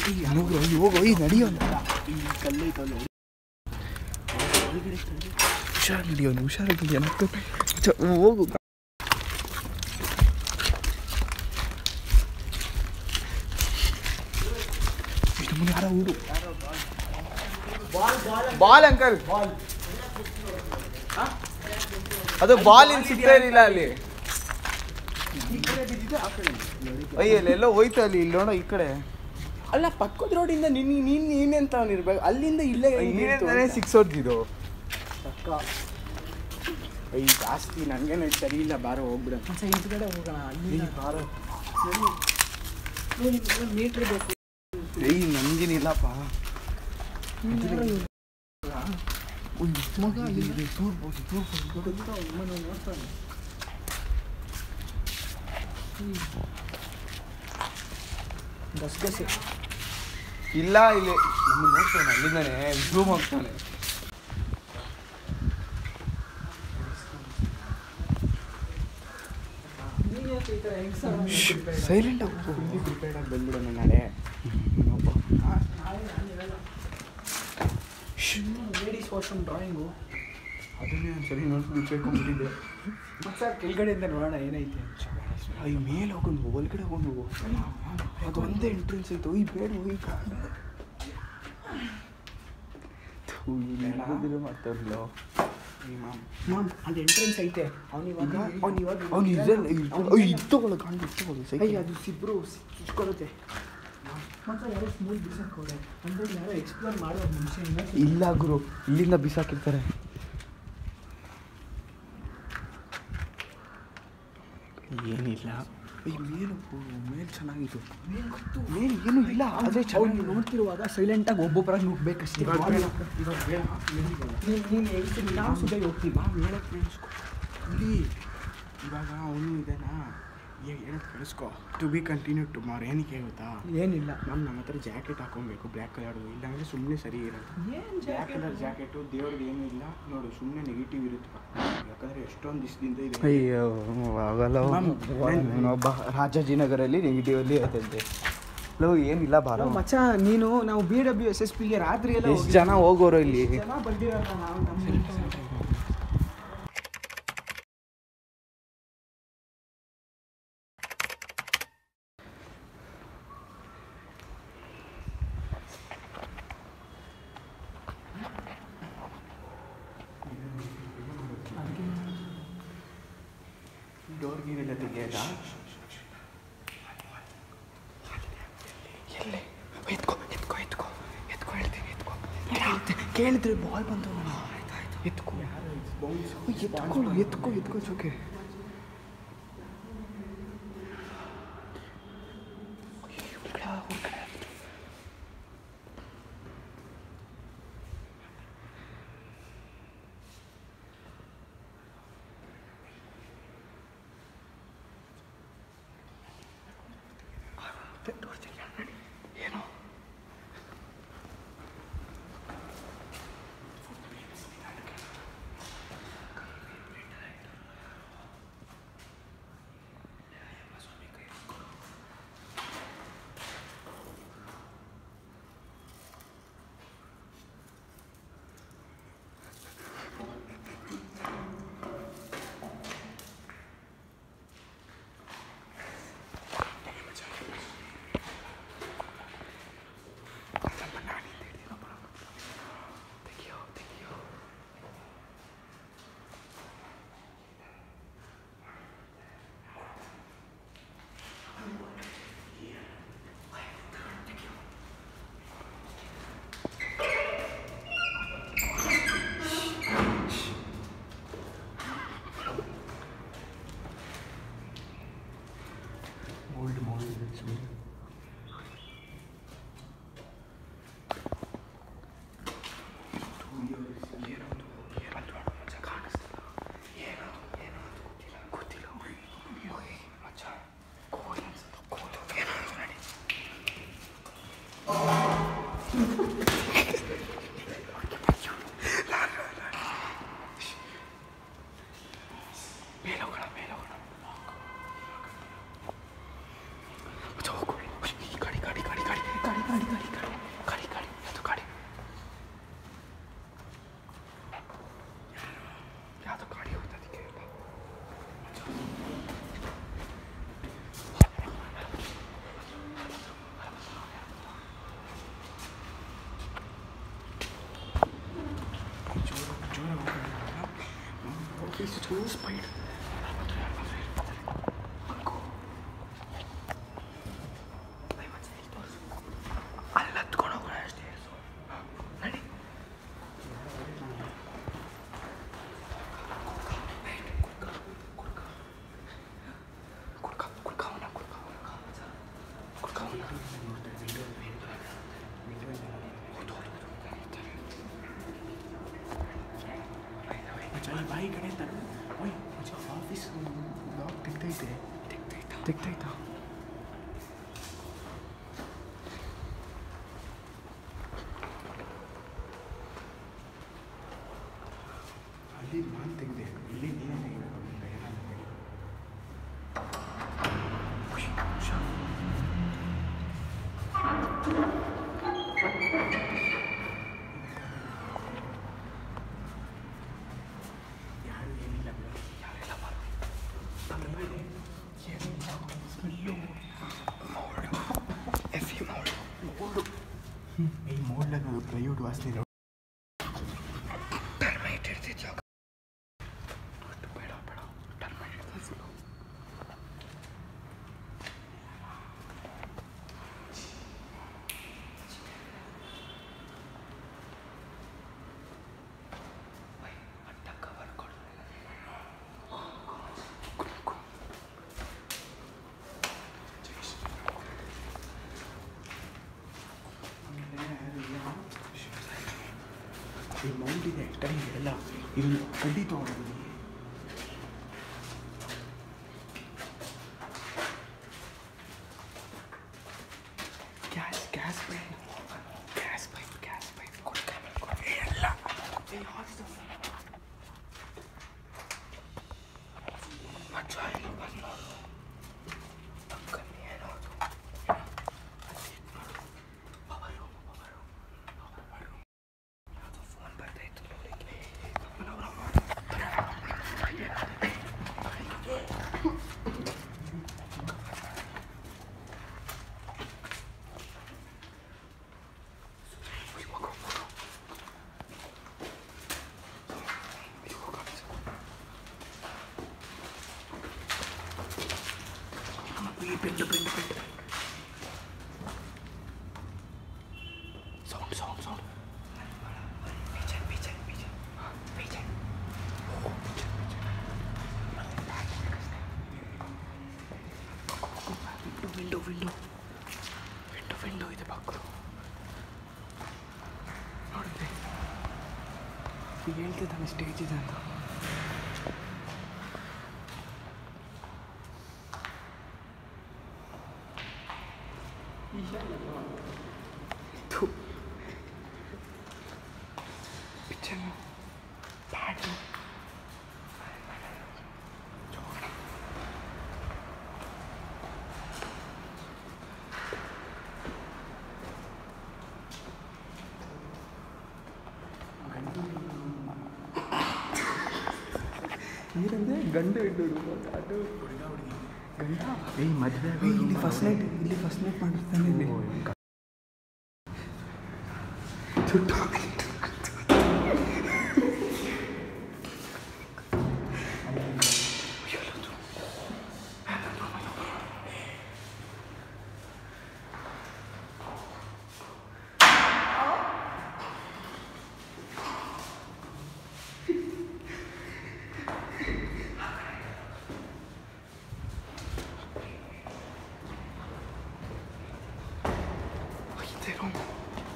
ಹೋಗು ನಡೆಯೋ ಕಲ್ಲೈತಲ್ಲ ಹುಷಾರು ನಡೆಯೋನು ಹುಷಾರಾಗಿ ಏನಾಗ್ತದೆ ಹೋಗು ಯಾರೋ ಊರು ಬಾಲ್ ಅಂಕಲ್ ಅದು ಬಾಲ್ ಇನ್ ಸಿಗ್ತಾ ಇರಲಿಲ್ಲ ಅಲ್ಲಿ ಅಯ್ಯಲ್ಲೆಲ್ಲೋ ಹೋಯ್ತು ಅಲ್ಲಿ ಇಲ್ಲಿ ನೋಡೋ ಈ ಕಡೆ ಅಲ್ಲ ಪಕ್ಕದ ರೋಡಿಂದ ನೀನೆಂತ ಇರ್ಬೇಕು ಅಲ್ಲಿಂದ ಇಲ್ಲೇ ಸಿಕ್ಸ್ ಹೊಡ್ದಿದ್ದು ಪಕ್ಕ ಅಯ್ಯ ಜಾಸ್ತಿ ನನಗೇನು ಸರಿ ಇಲ್ಲ ಬಾರೋ ಹೋಗ್ಬಿಡ ಹಿಂದ್ಗಡೆ ಹೋಗೋಣ ಅಲ್ಲಿ ಬಾರೋ ಮೀಟ್ರ್ ಬೇಕು ನನ್ಗೇನಿಲ್ಲಪ್ಪ ಮಗ ನೋಡ್ತಾನೆ ಗಸಗಸೆ ಇಲ್ಲ ಇಲ್ಲಿ ನಮ್ಮ ನೋಡ್ತಾನೆ ಅಲ್ಲಿಂದಾನೆ ಝೂಮ್ ಹೋಗ್ತಾನೆ ಸೈಲೆಂಟ್ ಆಗಿ ಪ್ರಿಪೇರ್ಡ್ ಆಗಿ ಬಂದ್ಬಿಡೋಣ ನಾಳೆ ಲೇಡೀಸ್ ವಾಶ್ರೂಮ್ ಡ್ರಾಯಿಂಗು ಅದನ್ನೇ ಸರಿ ನೋಡ್ಬಿಟ್ಟಿದ್ದೆ ಸರ್ ಕೆಳಗಡೆಯಿಂದ ನೋಡೋಣ ಏನೈತೆ ಈ ಮೇಲೆ ಹೋಗೊಂಡು ಒಳಗಡೆ ಹೋಗೊಂಡು ಅದು ಒಂದೇ ಎಂಟ್ರೆನ್ಸ್ ಐತೆ ಈ ಬೇಡ ಈಗ ಮಾಡ್ತಾರಲ್ಲ ಮ್ಯಾಮ್ ಅದು ಎಂಟ್ರೆನ್ಸ್ ಐತೆ ಅದು ಸಿಬ್ರು ಚುಚ್ಕೊಳುತ್ತೆ ಮತ್ತೆ ಯಾರೋ ಸ್ಮೂಲ್ ಬಿಸಾಕೋಡೆ ಅಂದರೆ ಯಾರೋ ಎಕ್ಸ್ಪ್ಲೋರ್ ಮಾಡೋ ಮನುಷ್ಯ ಇಲ್ಲ ಗುರು ಇಲ್ಲಿಂದ ಬಿಸಾಕಿರ್ತಾರೆ ಏನಿಲ್ಲ ಮೇಲೆ ಚೆನ್ನಾಗಿತ್ತು ಮೇಲೆ ಏನೂ ಇಲ್ಲ ಅದೇ ಚೆನ್ನಾಗಿ ನೋಡ್ತಿರುವಾಗ ಸೈಲೆಂಟಾಗಿ ಒಬ್ಬೊಬ್ಬರಾಗಿ ನುಗ್ಬೇಕಷ್ಟೇ ನೀನು ಹೇಳ್ತೀನಿ ನಾವು ಸುದ್ದಿ ಹೋಗ್ತೀವಿ ಹೇಳಕ್ಕೆ ಇಲ್ಲಿ ಇವಾಗ ಅವನು ಇದನ್ನ ಹೇಳಕ್ಕೆ ಕಳಿಸ್ಕೊ ಟು ಬಿ ಕಂಟಿನ್ಯೂ ಟುಮಾರೋ ಏನಕ್ಕೆ ಗೊತ್ತಾ ಏನಿಲ್ಲ ನಮ್ಮ ಹತ್ರ ಜಾಕೆಟ್ ಹಾಕೊಬೇಕು ಬ್ಲ್ಯಾಕ್ ಕಲರ್ದು ಇಲ್ಲಾಂದರೆ ಸುಮ್ಮನೆ ಸರಿ ಇರುತ್ತೆ ಬ್ಲ್ಯಾಕ್ ಕಲರ್ ಜಾಕೆಟು ದೇವ್ರಿಗೆ ಏನೂ ಇಲ್ಲ ನೋಡು ಸುಮ್ಮನೆ ನೆಗೆಟಿವ್ ಇರುತ್ತೆ ಯಾಕಂದರೆ ಎಷ್ಟೊಂದು ದಿವಸದಿಂದ ಇದೆ ಅಯ್ಯೋ ಆಗಲ್ಲ ಒಬ್ಬ ರಾಜಾಜಿನಗರಲ್ಲಿ ನೆಗೆಟಿವಲ್ಲಿ ಇರ್ತೈತೆ ಏನಿಲ್ಲ ಬಾರೋ ಮಚ್ಚ ನೀನು ನಾವು BWSSPಗೆ ರಾತ್ರಿ ಎಲ್ಲ ಎಷ್ಟು ಜನ ಹೋಗೋರು ಇಲ್ಲಿ ಜನ ಬಂದಿರೋಲ್ಲ ನಾವು ನಮ್ಮ ಡೋರ್ಗಿರೆಲ್ಲ ತೆಗಿಯೋದ ಎಲ್ಲೇ ಎತ್ಕೋ ಎತ್ಕೋ ಎತ್ಕೋ ಎತ್ಕೋ ಹೇಳ್ತೀನಿ ಎತ್ಕೋ ಕೇಳಿದ್ರೆ ಬಾಲ್ ಬಂತು ಎತ್ಕೋ ಎತ್ಕೊಳ್ಳು ಎತ್ಕೋ ಎತ್ಕೋ ಚೋಕೆ ಏನೋ ಆಫೀಸ್ ಸ್ಪೈಡ್ ಅಲ್ಲಿ ಹತ್ಕೊಂಡು ಹೋಗೋಣ ಅಷ್ಟೇ. ನಡಿ. ಬಾಯಿ ಕಡೆ ತಗೋ. ಓಯ್ ಆಫೀಸ್ ಲಾಕ್ ತೆಗ್ದೈತಾ? ಅಲ್ಲಿ ನಾನು ತೆಗೆದೆ, ಇಲ್ಲಿ ನೀನೇ ತೆಗಿಬೇಕು. ಈ ಮೋಡ್ಲಾಗ ಪ್ಲೈವುಡ್ ವಾಸನೆ ಟರ್ಮೈಟ್ ಇರ್ತಿತ್ತು. ಬೇಡ ಟರ್ಮೈಟ್ ಇರ್ತದೆ. ಈ ಮೌಂಟ್ ಇದೆ ಟೈಮ್ ಎಲ್ಲ ಇದು ಕಡ್ಡಿ ತೊಗೊಂಡು ಗ್ಯಾಸ್ ಪೈಪ್ ಕೊಡ್ತಾರೆ ಎಲ್ಲ Pintu. Sound. Pigeon. Window ಇದೆ ಬಾಕ್ಲು. ನೋಡಿದೆ ಹೇಳ್ತಿದ್ದಾನೆ ಸ್ಟೇಜ್ ಇದೆ ಅಂತ. ಪಿಚ್ಚನ್ನು ಪ್ಯಾಡು ಏನಂದ್ರೆ ಗಂಡು ಹೆಣ್ಣು ಅದು ಗಂಡ ಮದುವೆ ಇಲ್ಲಿ ಫಸ್ಟ್ ನೈಟ್ ಮಾಡಿರ್ತಾನೆ ಇಲ್ಲಿ.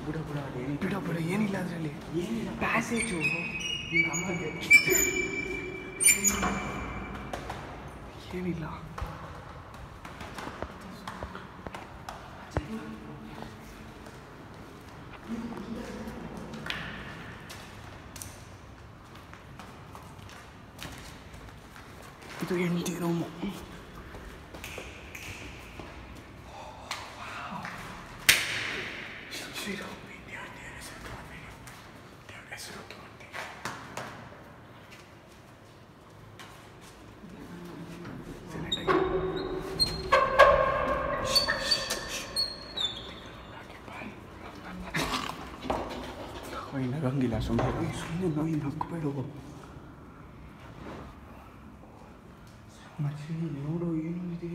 ಬಿಡ ಏನಿಲ್ಲ ಅದರಲ್ಲಿ, ಏನಿಲ್ಲ ಪ್ಯಾಸೇಜು ಏನಿಲ್ಲ. ಇದು ಎಂಟಿ ರೂಮು. ನಗಂಗಿಲ್ಲ ಸುಮ್ಮನೆ ನಕ್ಬೇಡ. ಮಚ್ಚಿ ನೋಡು ಏನು ಇದೆ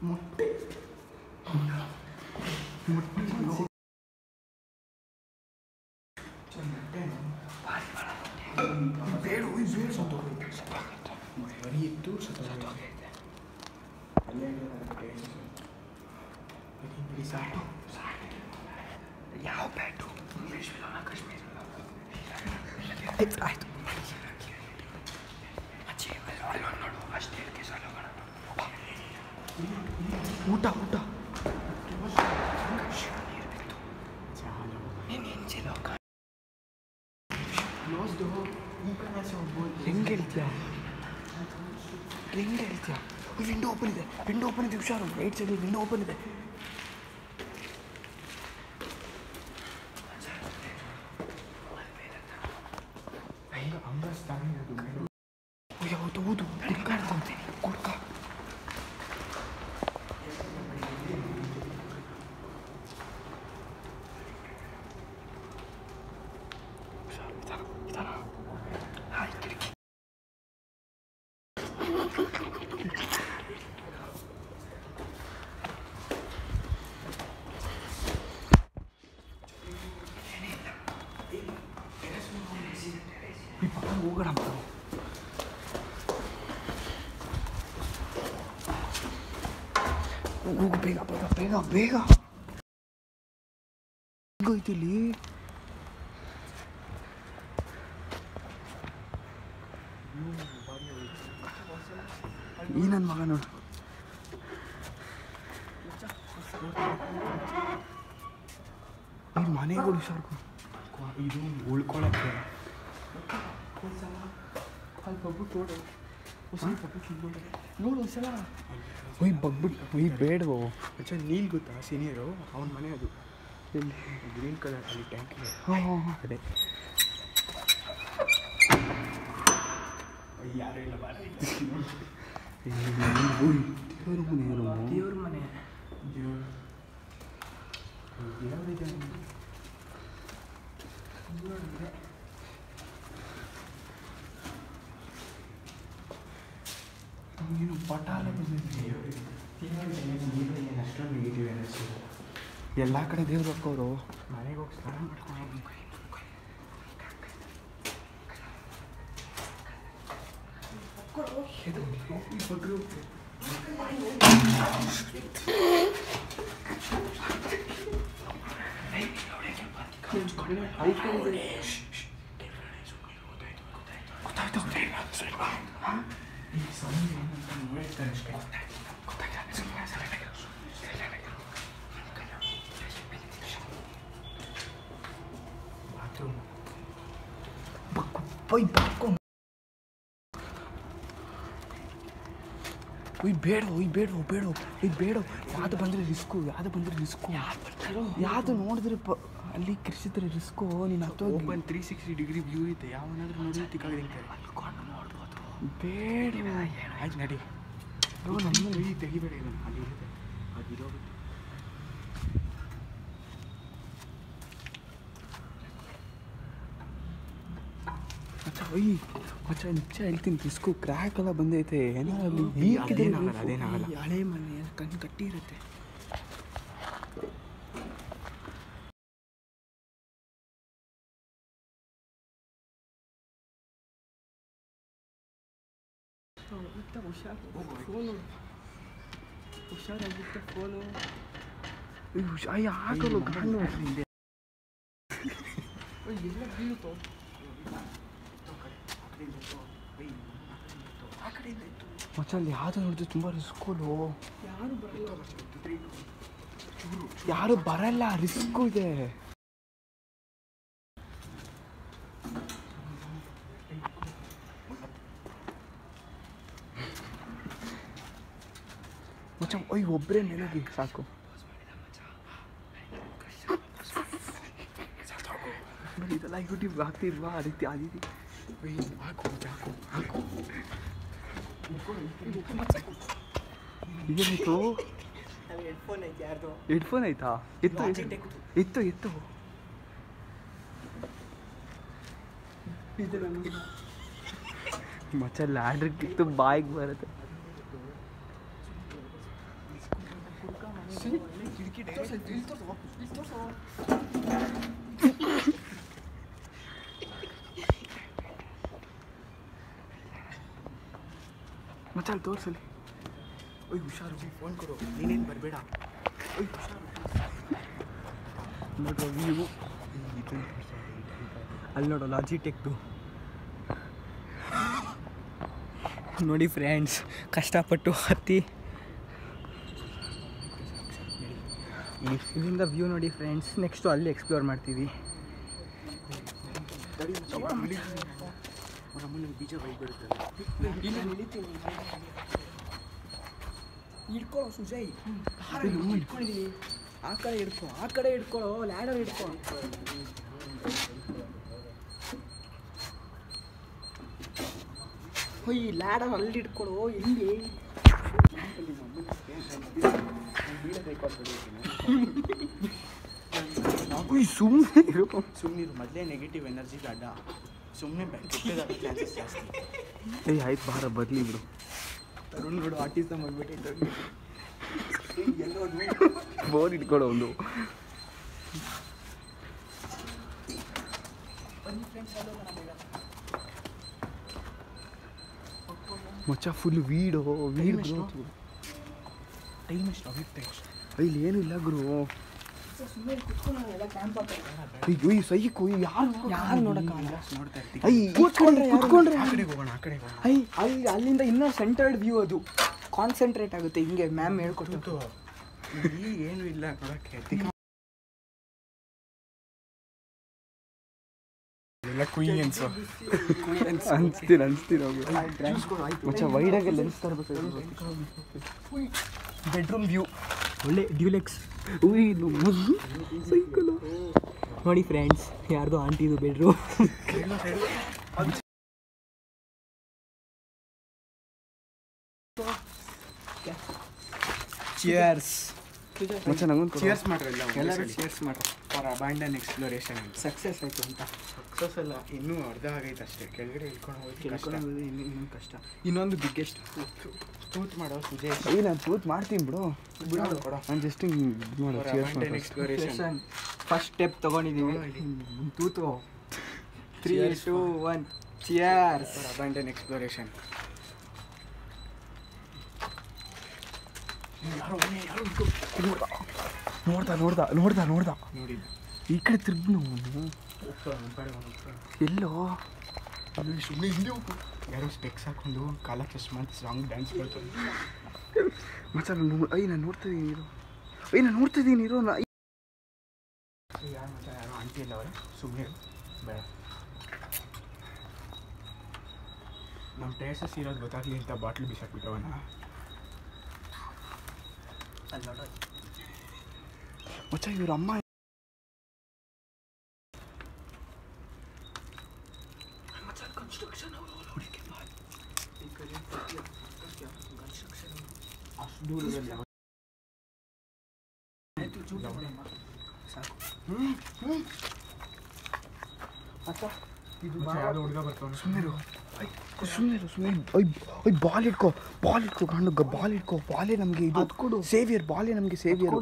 ಮೊಟ್ಟೆ ಬೇಡ ಬರೀ ಇತ್ತು ಸತ್ತೋಗೈತೆ ಅಲ್ಲೇ ಸಾಟು ಯಾವ ಬ್ಯಾಟು ಕಾಶ್ಮೀರ ಆಯ್ತು ನೋಡು ಅಷ್ಟೇ ಊಟ ಊಟ ಹೆಂಗೆ ಹೇಳ್ತೀಯ ವಿಂಡೋ ಓಪನ್ ಇದೆ ಹುಷಾರು ರೈಟ್ ಸೈಡ್ ವಿಂಡೋ ಓಪನ್ ಇದೆ ಹೌದು ಕುಡ್ಕ ಹೋಗೋಣ ಹೋಗು ಬೇಗ ಹೆಂಗೋಯ್ತಿಲ್ಲಿ ಈ ನನ್ನ ಮಗ ನೋಡು ಈ ಮನೆಗಳು ಹುಷಾರ್ಕು ಇದು ಉಳ್ಕೊಳಕ್ಕೆ ನೋಡು ಒಂದ್ಸಲ ಒಯ್ ಬಗ್ಬಿಟ್ಟು ಒಯ್ ಬೇಡವೋ ಅಚ್ಚ ನೀಲ್ ಗೊತ್ತಾ ಸೀನಿಯರು ಅವನ ಮನೆ ಅದು ಇಲ್ಲಿ ಗ್ರೀನ್ ಕಲರ್ ಅಲ್ಲಿ ಟ್ಯಾಂಕ್ ಇದೆ ಅದೇ ಯಾರು ಇಲ್ಲ ದೇವ್ರ ಮನೆ ನೀನು ಪಟಾಲ ಅಷ್ಟೊಂದು ನೆಗೆಟಿವ್ ಎನರ್ಜಿ ಎಲ್ಲ ಕಡೆ ದೇವ್ರು ಹೋಗೋರು ಮನೆಗೆ ಹೋಗಿ ಸ್ನಾನ ಮಾಡ್ಕೊಂಡು ಬೇಡ ಯಾವುದು ಬಂದರೆ ರಿಸ್ಕು ಯಾವುದು ನೋಡಿದ್ರೆ ಅಲ್ಲಿ ಕೃಷಿದ್ರೆ ರಿಸ್ಕು ನೀನು ಓಪನ್ 360 ಡಿಗ್ರಿ ವ್ಯೂ ಇದೆ ಯಾವನಾದ್ರೂ ನೋಡಿ ತಿಕ್ಕಾಗಿರ್ತಾರೆ ಬೇಡ ಆಯ್ತು ನಡಿ ನಮ್ಮ ತೆಗಿಬೇಡ ಇದನ್ನು ಅಲ್ಲಿ ಇರುತ್ತೆ ಅದಿರೋಗುತ್ತೆ ಮಚ್ಚ ನಿಜ ಹೇಳ್ತೀನಿ ರಿಸ್ಕು ಕ್ರ್ಯಾಕ್ ಎಲ್ಲ ಬಂದೈತೆ ಏನೋ ಅಲ್ಲಿ ಅದೇನಾಗಲ್ಲ ಹಳೆ ಮನೆ ಕಣ್ಣು ಕಟ್ಟಿ ಇರುತ್ತೆ ಹುಷಾರಾಗಿತ್ತು ಫೋನು ಆಗಲ್ಲ ಗಾಂಡು ಹಿಂದೆ ಎಲ್ಲ ಬೀಳುತ್ತೋ ಮಚ್ಚ ಅಲ್ಲಿ ಯಾವುದು ನೋಡಿದ್ರೆ ತುಂಬ ರಿಸ್ಕು ಯಾರು ಬರಲ್ಲ ರಿಸ್ಕು ಇದೆ ಮಚ್ಚ ಒಬ್ಬರೇ ಮೇಲೋಗಿ ಸಾಕು ಇದೆಲ್ಲ ಯೂಟ್ಯೂಬ್ ಆಗ್ತಿಲ್ವಾ ಆ ರೀತಿ ಏನಾಯ್ತು ಹೆಡ್ಫೋನ್ ಆಯ್ತಾ ಎತ್ತು ಮಚ್ಚ ಲ್ಯಾಡ್ರ್ ಕಿತ್ತು ಬಾಯಿಗೆ ಬರುತ್ತೆ ಮಚ್ಚ ಅಲ್ಲಿ ತೋರಿಸಲಿ. ಓಯ್ ಹುಷಾರು, ಫೋನ್ ಕೊಡು, ನೀನೇನು ಬರಬೇಡ. ಓಯ್ ಹುಷಾರು. ನೋಡುವ ವ್ಯೂ ಅಲ್ಲಿ ನೋಡೋ ಲಾಜಿಟೆಕ್ದು ನೋಡಿ ಫ್ರೆಂಡ್ಸ್, ಕಷ್ಟಪಟ್ಟು ಹತ್ತಿ ಇಲ್ಲಿಂದ ವ್ಯೂ ನೋಡಿ ಫ್ರೆಂಡ್ಸ್. ನೆಕ್ಸ್ಟು ಅಲ್ಲಿ ಎಕ್ಸ್ಪ್ಲೋರ್ ಮಾಡ್ತೀವಿ. ಬೀಜ ಹಿಡ್ಕೊಳ್ಳೋ ಸುಜಯ್, ಹಿಡ್ಕೊಂಡಿದ್ದೀವಿ. ಆ ಕಡೆ ಹಿಡ್ಕೊ, ಆ ಕಡೆ ಹಿಡ್ಕೊಳ್ಳೋ, ಲ್ಯಾಡರ್ ಹಿಡ್ಕೊ. ಈ ಲ್ಯಾಡರ್ ಅಲ್ಲಿ ಹಿಡ್ಕೊಳ್ಳೋ. ಇಲ್ಲಿ ಸುಮ್ಮನೆ ಇರು, ಮೊದಲೇ ನೆಗೆಟಿವ್ ಎನರ್ಜಿಗೆ ಅಡ್ಡ. ಸುಮ್ಮನೆ ಕೆಟ್ಟದಾಗೋ ಚಾನ್ಸಸ್ ಜಾಸ್ತಿ. ಆಯ್ತು ಬಾರ ಬರಲಿ ಬಿಡು. ತರುಣ್ ಬಿಡು, ಆರ್ಟಿಸ್ಟ್ ಮಾಡ್ಬಿಟ್ಟು ಬೋರ್ ಇಟ್ಕೊಳ್ಳೋ ಒಂದು. ಮಚ್ಚ ಫುಲ್ ವೀಡು ಟೈಮ್ ಎಷ್ಟು ಆಗುತ್ತೆ. ಇಲ್ಲಿ ಏನೂ ಇಲ್ಲ ಗುರು. ಸೈಕು ಯಾರು ನೋಡೋಕ್ಕಾಗಲ್ಲ. ಅಲ್ಲಿಂದ ಇನ್ನೂ ಸೆಂಟರ್ಡ್ ವ್ಯೂ. ಅದು ಕಾನ್ಸಂಟ್ರೇಟ್ ಆಗುತ್ತೆ ಹಿಂಗೆ. ಮ್ಯಾಮ್ ಹೇಳ್ಕೊಟ್ಟು ಏನೂ ಇಲ್ಲ ನೋಡೋಕ್ಕೆ. ಅನ್ಸ್ತೀನಿ ಮಚ್ಚ ವೈಡಾಗೆ ಲೆನ್ಸ್ ತರಬೇಕು. ಬೆಡ್ರೂಮ್ ವ್ಯೂ ಒಳ್ಳೆ ಡ್ಯೂಲೆಕ್ಸ್. ಸೈಕಲು ನೋಡಿ ಫ್ರೆಂಡ್ಸ್, ಯಾರ್ದು ಆಂಟಿದು ಬೆಡ್ರೂಮ್. ಚಿಯರ್ಸ್ ಮಚ್ಚ, ನಂಗೊಂದು ಚಿಯರ್ಸ್ ಮಾಡ್ರಿ. ಎಲ್ಲರೂ ಚಿಯರ್ಸ್ ಮಾಡ್ರಿ ಫಾರ್ ಅಬಂಡನ್ ಎಕ್ಸ್ಪ್ಲೋರೇಷನ್. ಸಕ್ಸಸ್ ಆಯಿತು ಅಂತ. ಸಕ್ಸಸ್ ಅಲ್ಲ, ಇನ್ನೂ ಅರ್ಧ ಆಗೈತೆ ಅಷ್ಟೇ. ಕೆಳಗಡೆ ಇಳ್ಕೊಂಡು ಇನ್ನೊಂದು ಕಷ್ಟ. ಇನ್ನೊಂದು ಬಿಗ್ಗೆಸ್ಟ್ ತೂತ್ ಮಾಡೋ ಸುಜಯ್. ನಾನು ತೂತ್ ಮಾಡ್ತೀನಿ ಬಿಡು. ನಾನು just abandon exploration first step ತೊಗೊಂಡಿದ್ದೀವಿ. ತೂತು 3, 2, 1 ಚಿಯರ್ಸ್ ಫಾರ್ ಅಬಂಡನ್ ಎಕ್ಸ್ಪ್ಲೋರೇಷನ್. ನೋಡ್ದ ನೋಡಿ ಈ ಕಡೆ ತಿರ್ಗಿ ಎಲ್ಲೋ ಸುಮ್ಮನೆ ಹಿಂದೆ ಯಾರೋ ಸ್ಪೆಕ್ಸ್ ಹಾಕೊಂಡು ಕಾಲ ಚಶ್ಮಾ ಅಂತ ಸಾಂಗ್ ಡ್ಯಾನ್ಸ್ ಮಾಡ್ತಾರೆ. ಮಚ್ಚ ನಾನು ನೋಡ್ತಿದ್ದೀನಿ ಇರೋ. ಯಾರೋ ಆಂಟಿ ಇಲ್ಲ ಅವರೇ, ಸುಮ್ಮನೆ ಬೇಡ. ನಮ್ಮ ಟೇಸಸ್ ಇರೋದು ಗೊತ್ತಾಗಲಿ ಅಂತ ಬಾಟ್ಲು ಬಿಸಾಕ್ಬಿಟ್ಟವನ. ಮಚ್ಚ ಇವ್ರ ಅಮ್ಮ ಸುಮ್ಮನೆ ಬಾಲ್ ಇಟ್ಕೋ ಗಂಡು. ಬಾಲ್ ಇಟ್ಕೋ. ಬಾಲೇ ನಮಗೆ ಇದು ಕೊಡು. ಸೇವಿಯರ್ ಬಾಲೇ ನಮಗೆ ಸೇವಿಯರ್.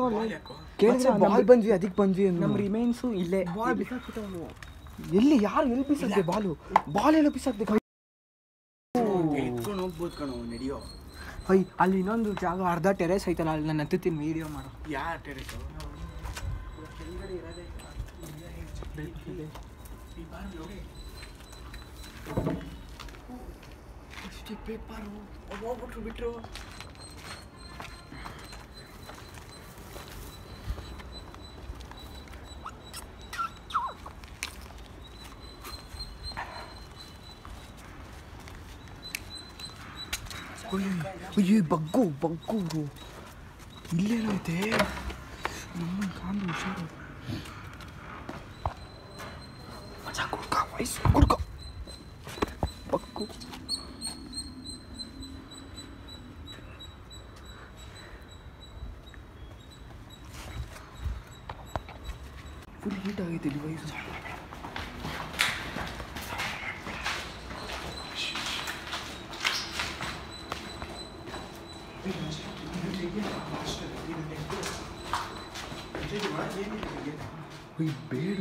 ಕೇಳಿದ್ರೆ ಬಾಲ್ ಬಂದ್ವಿ, ಅದಕ್ಕೆ ಬಂದ್ವಿ. ನಮ್ಮ ರಿಮೈನ್ಸು ಇಲ್ಲೇ. ಎಲ್ಲಿ ಯಾರು ಎಲ್ಲಿ ಬಿಸಾಕ್ದೆ ಬಾಲ್ ಎಲ್ಲ ಬಿಸಾಕ್ದೆ. ಎತ್ಕೊಂಡು ಹೋಗ್ಬೋದು ಕಣೋ, ನಡೆಯೋ. ಅಲ್ಲಿ ಇನ್ನೊಂದು ಜಾಗ ಅರ್ಧ ಟೆರೇಸ್ ಐತಲ್ಲ, ಅಲ್ಲಿ ನಾನು ಹತ್ತುತ್ತೀನಿ ವೀಡಿಯೋ ಮಾಡೋ. ಯಾವ ಟೆರೇಸು? ಕೆಳಗಡೆ ಇರೋದೇ ಪೇಪರು ಹೋಗ್ಬಿಟ್ರು ಬಿಟ್ರು. ಅಯ್ಯೋ ಬಗ್ಗು ಇಲ್ಲೇನೋ ಐತೆ. ನಮ್ಮ ಕಾಂದು ಹುಷಾರು. ಕುಡ್ಕೊ ಬಗ್ಗು. ಫುಲ್ ಹೀಟ್ ಆಗೈತೆ ಡಿವೈಸ್. ಬೇಡ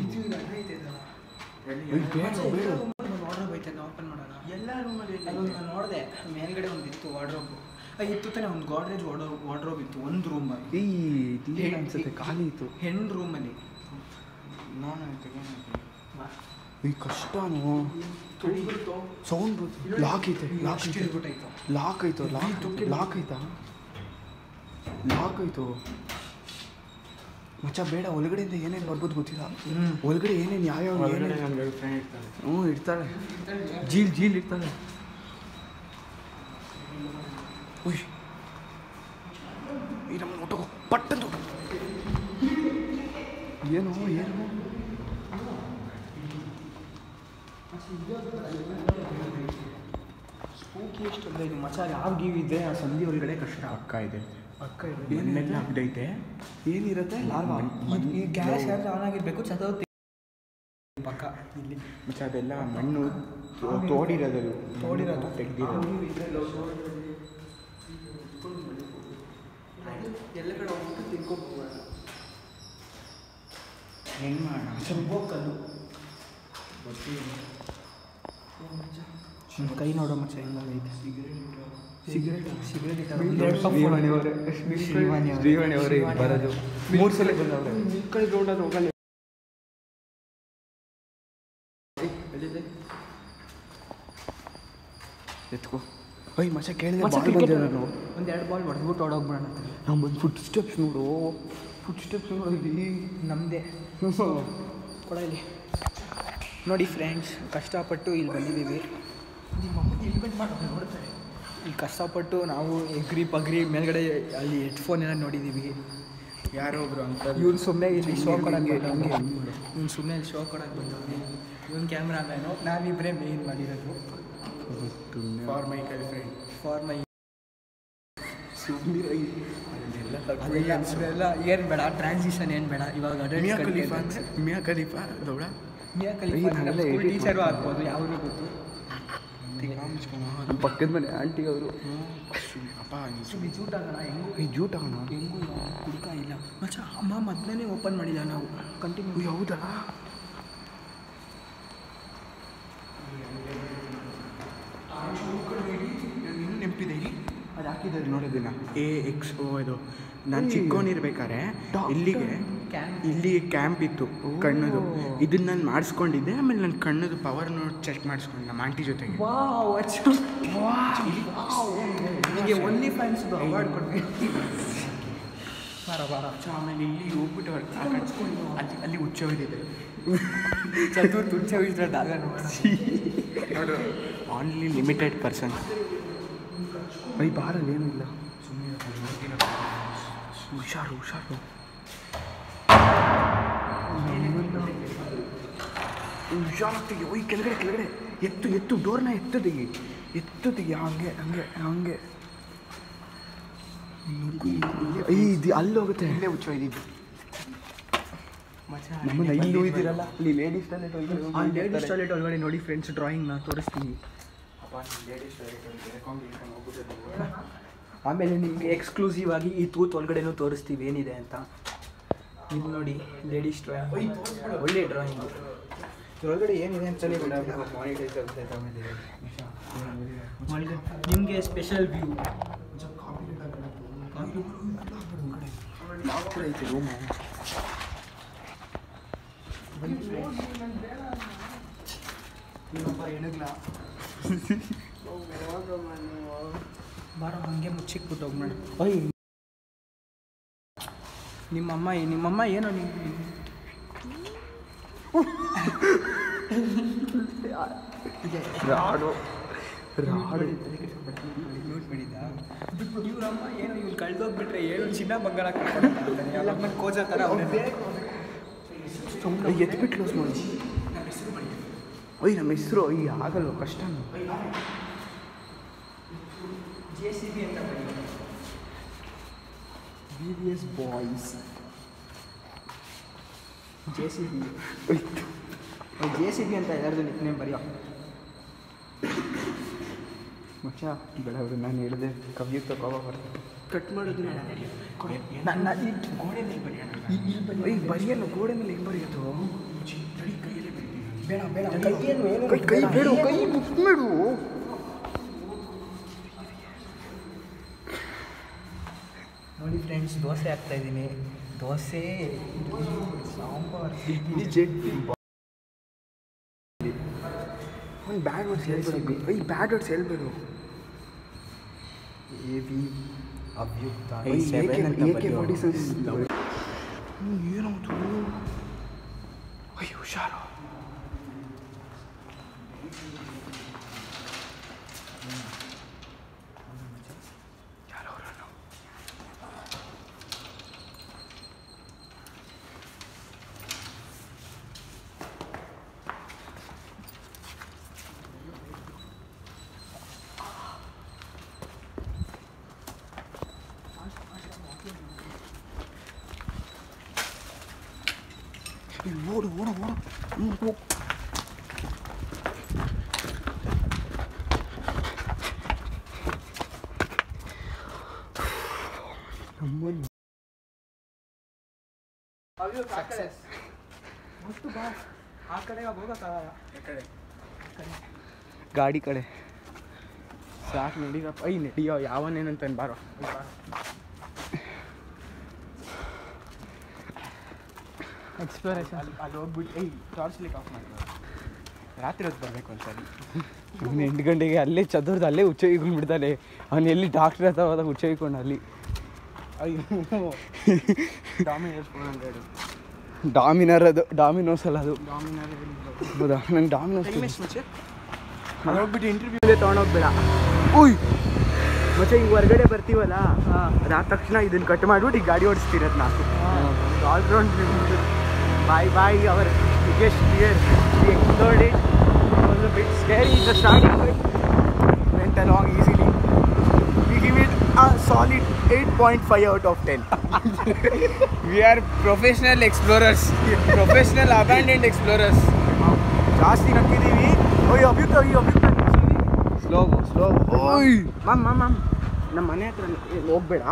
ವಾರ್ಡ್ರೋಬ್ ಐತೆ ಓಪನ್ ಮಾಡೋಣ. ಎಲ್ಲ ರೂಮಲ್ಲಿ ಅದೊಂದು ನಾನು ನೋಡಿದೆ, ಮೇಲ್ಗಡೆ ಒಂದು ಇತ್ತು ವಾರ್ಡ್ರೋಬ್. ಇತ್ತು ತಾನೆ, ಒಂದು ಗೋಡ್ರೇಜ್ ವಾರ್ಡ್ರೋಬ್ ಇತ್ತು ಒಂದು ರೂಮಲ್ಲಿ. ಅನ್ಸುತ್ತೆ ಖಾಲಿ ಇತ್ತು ಹೆಣ್ಣು ರೂಮಲ್ಲಿ. ನಾನು ಈ ಕಷ್ಟನೂ ಸೌಂಡ್ ಲಾಕ್ ಐತೆ. ಲಾಕ್ ಆಯ್ತು ಮಚ್ಚ ಬೇಡ. ಒಳಗಡೆಯಿಂದ ಏನೇನು ಬರ್ಬೋದು ಗೊತ್ತಿಲ್ಲ. ಒಳಗಡೆ ಏನೇನು ಯಾವ್ಯಾವ ಇರ್ತಾಳೆ. ಜೀಲ್ ಇರ್ತಾಳೆ. ಉಯ್ ಈ ನಮ್ಮ ನೋಟೋ ಪಟ್ಟಂದು ಏನು ಸ್ಪೂಕಿ ಎಷ್ಟಲ್ಲ ಇದು ಮಚ್ಚ. ಯಾವ ಗೀವ್ ಇದೆ ಆ ಸಂಧಿ ಒಳಗಡೆ ಕಷ್ಟ. ಅಕ್ಕ ಇದೆ ಏನೆಲ್ಲ ಅಪ್ಡೈತೆ. ಏನಿರುತ್ತೆ ಈ ಗ್ಯಾಸ್ ಯಾರು ಆನ್ ಆಗಿರ್ಬೇಕು ಚದೌತಿ ಪಕ್ಕ ಇಲ್ಲಿ. ಮಚ್ಚ ಅದೆಲ್ಲ ಮಣ್ಣು ತೋಡಿರೋದು ತೆಗ್ದಿರೋದು. ಎಲ್ಲ ಕಡೆ ಹೋಗ್ಬಿಟ್ಟು ತಿನ್ಕೋಬೋಣ. ಹೆಂಗೆ ಮಾಡೋಣ? ಕಲ್ಲು ಕೈ ನೋಡೋ ಮಚ್ಚ ಹೆಂಗೈತೆ. ಸಿಗರೇಟ್ ಶ್ರೀವಾಣಿ ಅವರೇ ಬರೋದು 3 ಸಲ ಬಂದವ್ರೆ. ಈ ಕಡೆ ಗ್ರೌಂಡಲ್ಲಿ ಹೋಗಲ್ಲ. ಎತ್ಕೋ. ಅಯ್ಯ ಮಚ್ಚ ಕೇಳಿದೆ ಒಂದು 2 ಬಾಲ್ ಹೊಡೆದ್ಬಿಟ್ಟು ಓಡೋಗ್ಬಿಡೋಣ. ನಾವು ಬಂದು ಫುಟ್ ಸ್ಟೆಪ್ಸ್ ನೋಡು ಇಲ್ಲಿ ನಮ್ಮದೇ ಕೊಡ ಇಲ್ಲಿ ನೋಡಿ ಫ್ರೆಂಡ್ಸ್. ಕಷ್ಟಪಟ್ಟು ಇಲ್ಲಿ ಬಂದಿದ್ದೀವಿ. ನೋಡ್ತಾರೆ ಇಲ್ಲಿ ಕಷ್ಟಪಟ್ಟು ನಾವು ಎಗ್ರಿ ಮೇಲ್ಗಡೆ ಅಲ್ಲಿ ಹೆಡ್ಫೋನ್ ಎಲ್ಲ ನೋಡಿದ್ದೀವಿ. ಯಾರೋ ಒಬ್ರು ಅಂತ ಇವ್ನು ಸುಮ್ಮನೆ ಇಲ್ಲಿ ಶೋ ಕೊಡೋಕ್ಕೆ ಇವ್ನು ಸುಮ್ಮನೆ ಇಲ್ಲಿ ಶೋ ಕೊಡೋಕ್ಕೆ ಬಂದವ್ರಿ. ಇವ್ನು ಕ್ಯಾಮ್ರಾಮ್ಯಾನು, ನಾವಿಬ್ಬರೇ ಮೇನ್ ಮಾಡಿರೋದು. For my girlfriend. ಅದೆಲ್ಲ ಏನು ಬೇಡ, ಟ್ರಾನ್ಸಿಷನ್ ಏನು ಬೇಡ. ಇವಾಗ ಮಿಯಾ ಖಲೀಫಾ ದೌಡ ಟೀಚರು ಆಗ್ಬೋದು, ಯಾವುದು ಗೊತ್ತು. ನಮ್ಮ ಪಕ್ಕದ ಮನೆ ಆಂಟಿ ಅವರು ಅಪ್ಪ ಜೂಟ್ ಆಗೋಣ. ಹೆಂಗೂ ಹುಡುಕ ಇಲ್ಲ ಮಚ್ಚ. ಅಮ್ಮ ಮೊದಲೇ ಓಪನ್ ಮಾಡಿಲ್ಲ ನಾವು. ಕಂಟಿನ್ಯೂ. ಹೌದಾ? ಇನ್ನೂ ನೆನಪಿದೆ. ಅದು ಹಾಕಿದ್ದಾರೆ ನೋಡೋದಿಲ್ಲ. AXO ಇದು ನಾನು ಚಿಕ್ಕವನಿರ್ಬೇಕಾದ್ರೆ ಇಲ್ಲಿ ಕ್ಯಾಂಪ್ ಇತ್ತು ಕಣ್ಣದು. ಇದನ್ನ ನಾನು ಮಾಡಿಸ್ಕೊಂಡಿದ್ದೆ. ಆಮೇಲೆ ನನ್ನ ಕಣ್ಣದು ಪವರ್ ನೋಡಿ ಚೆಕ್ ಮಾಡಿಸ್ಕೊಂಡು ನಮ್ಮ ಆಂಟಿ ಜೊತೆಗೆ. ನಿಮಗೆ ಓನ್ಲಿ ಫ್ಯಾನ್ಸ್ದು ಅವಾರ್ಡ್ ಕೊಡ್ಬೇಕು. ಆಮೇಲೆ ಇಲ್ಲಿ ಹೋಗ್ಬಿಟ್ಟು ಅಲ್ಲಿ ಹುಚ್ಚೋದಿದೆ. ಚತುರ್ಥಿ ಹುಚ್ಚೋಗಿದ್ದಾಗ ನೋಡು, ಆನ್ಲಿ ಲಿಮಿಟೆಡ್ ಪರ್ಸನ್. ಬಾರಲ್ಲಿ ಏನೂ ಇಲ್ಲ. ಹುಷಾರು ಹುಷಾರಾಗ್ತೀವಿ. ಓಯ್ ಕೆಳಗಡೆ ಎತ್ತು ಡೋರ್ನ ಎತ್ತು ತೆಗಿ. ಹಂಗೆ ಇದು ಅಲ್ಲಿ ಹೋಗುತ್ತೆ. ಇಲ್ಲೇ ಹುಚ್ಚೋ ಇದ್ದೀವಿ. ನಮ್ಮನ್ನ ಇಲ್ಲಿ ಇದ್ದೀರಲ್ಲ, ಅಲ್ಲಿ ಲೇಡೀಸ್ ಟಾಯ್ಲೆಟ್ ಒಳಗಡೆ ನೋಡಿ ಫ್ರೆಂಡ್ಸ್. ಡ್ರಾಯಿಂಗ್ನ ತೋರಿಸ್ತೀನಿ. ಆಮೇಲೆ ನಿಮಗೆ ಎಕ್ಸ್ಕ್ಲೂಸಿವ್ ಆಗಿ ಈ ತೂತ್ ಒಳಗಡೆನೂ ತೋರಿಸ್ತೀವಿ ಏನಿದೆ ಅಂತ. ಇಲ್ಲಿ ನೋಡಿ ಲೇಡೀಸ್ ಡ್ರಾಯಿಂಗ್, ಒಳ್ಳೆ ಡ್ರಾಯಿಂಗು. ಇದ್ರೊಳಗಡೆ ಏನಿದೆ ಅಂತಲೇ ಒಳಗಡೆ ನಿಮಗೆ ಸ್ಪೆಷಲ್ ವ್ಯೂ. ಐತೆ ರೂಮು. ನಿಮ್ಮಪ್ಪ ಎಣಗ್ಲ ಬಾರೋ ಹಂಗೆ ಮುಚ್ಚಿಕ್ಬಿಟ್ಟು ಹೋಗ್ಬೇಡ. ನಿಮ್ಮಮ್ಮ ಏನೋ ರಾಡು ಇವ್ರಮ್ಮ ಏನೋ ಇವ್ರು ಕಳ್ದೋಗ್ಬಿಟ್ರೆ ಏನು ಚಿನ್ನ ಬಂಗಾರ ಎಲ್ಲ ಕೋಚ ಥರ ಎತ್ಬಿಟ್ಟು ಕ್ಲೋಸ್ ಮಾಡಿ. ನಮ್ಮ ಹೆಸರು ಆಗಲ್ವ ಕಷ್ಟ. JCB ಅಂತ BBS ಬಾಯ್ಸ್. JCB ಅಂತ ಯಾರ್ದು ನಿಕ್ನೇಮ್ ಬರೆಯೋ ಮಚ್ಚ. ಬೇಡ ನಾನು ಹೇಳಿದೆ ಕವಿಯುಕ್ತ ಕೋಪ ಬರ್ತದೆ. ಕಟ್ ಮಾಡೋದು ನನ್ನ ಗೋಡೆ ಮೇಲೆ ಬರೆಯೋಣ. ಬರೆಯಲ್ಲ, ಗೋಡೆ ಮೇಲೆ ಹೆಂಗೆ ಬರೆಯೋದು? ಕೈಯಲ್ಲೇ ಬರೀತೀನಿ. ಬೇಡ ಬೇಡ ಕೈ ಕೈ ಬೇಡ, ಕೈ ಮುಟ್ಬೇಡು. ನೋಡಿ ಫ್ರೆಂಡ್ಸ್, ದೋಸೆ ಹಾಕ್ತಾ ಇದ್ದೀನಿ. ದೋಸೆ, ಸಾಂಬಾರ್, ಚಟ್ನಿ. ಒಂದು ಬ್ಯಾಡ್ ವರ್ಡ್ಸ್ ಹೇಳ್ಬೇಡ. Bad words ಹೇಳ್ಬೇಡು. AB ಅಭ್ಯುಕ್ತ ಏನದು? ಅಯ್ಯೋ ಹುಷಾರು. ಓಡು ಓಡು ಓಡು. ಆ ಕಡೆ ಹೋಗಕ್ಕಾಗಲ್ಲ. ಗಾಡಿ ಕಡೆ ಸಾಕು. ನಡೀರಪ್ಪ. ನಡಿಯೋ, ಯಾವನೇನಂತ ಬಾರೋ. ಎಕ್ಸ್ಪ್ಲೋರೇಷನ್ ಅಲ್ಲಿ ಹೋಗ್ಬಿಟ್ಟು ಟಾರ್ಚ್ ಲೈಟ್ ಆಫ್ ಮಾಡಿ. ರಾತ್ರಿ ಹೊತ್ತು ಬರಬೇಕು ಒಂದ್ಸರಿ. ಅವ್ನು 8 ಗಂಟೆಗೆ ಅಲ್ಲೇ ಚದುರ್ದು ಅಲ್ಲೇ ಹುಚ್ಚೋಗಿಕೊಂಡ್ಬಿಡ್ತಾನೆ. ಅವನು ಎಲ್ಲಿ ಡಾಕ್ಟ್ರ್ ಹತ್ರ ಹೋದಾಗ ಹುಚ್ಚೋಗಿಕೊಂಡು ಅಲ್ಲಿ. ಅಯ್ಯೋ ಡಾಮಿನೋಸ್ 400. ಡಾಮಿನರ್ ಅದು, ಡಾಮಿನೋಸ್ ಅಲ್ಲ ಅದು. ಡಾಮಿನರ್ ಹೌದಾ? ನಂಗೆ ಡಾಮಿನೋಸ್ ಹೋಗ್ಬಿಟ್ಟು ಇಂಟರ್ವ್ಯೂಲೇ ತೊಗೊಂಡೋಗ್ಬೇಡ. ಉಯ್ ಮತ್ತೆ ಈಗ ಹೊರಗಡೆ ಬರ್ತೀವಲ್ಲ, ಅದಾದ ತಕ್ಷಣ ಇದನ್ನು ಕಟ್ ಮಾಡಿಬಿಟ್ಟು ಈಗ ಗಾಡಿ ಓಡಿಸ್ತಿರೋದು ನಾಲ್ಕು. All round boy our biggest fear. We explored it. It was a bit scary in the starting, but went along easily. We give it a solid 8.5 out of 10. We are professional explorers. Professional abandoned explorers. ಜಾಸ್ತಿ ನಕ್ಕಿದ್ದೀವಿ. ಅಭ್ಯುಕ್ತ slow. ಓಯ್ ma'am ನಮ್ಮ ಮನೆ ಹತ್ರ ಹೋಗ್ಬೇಡ.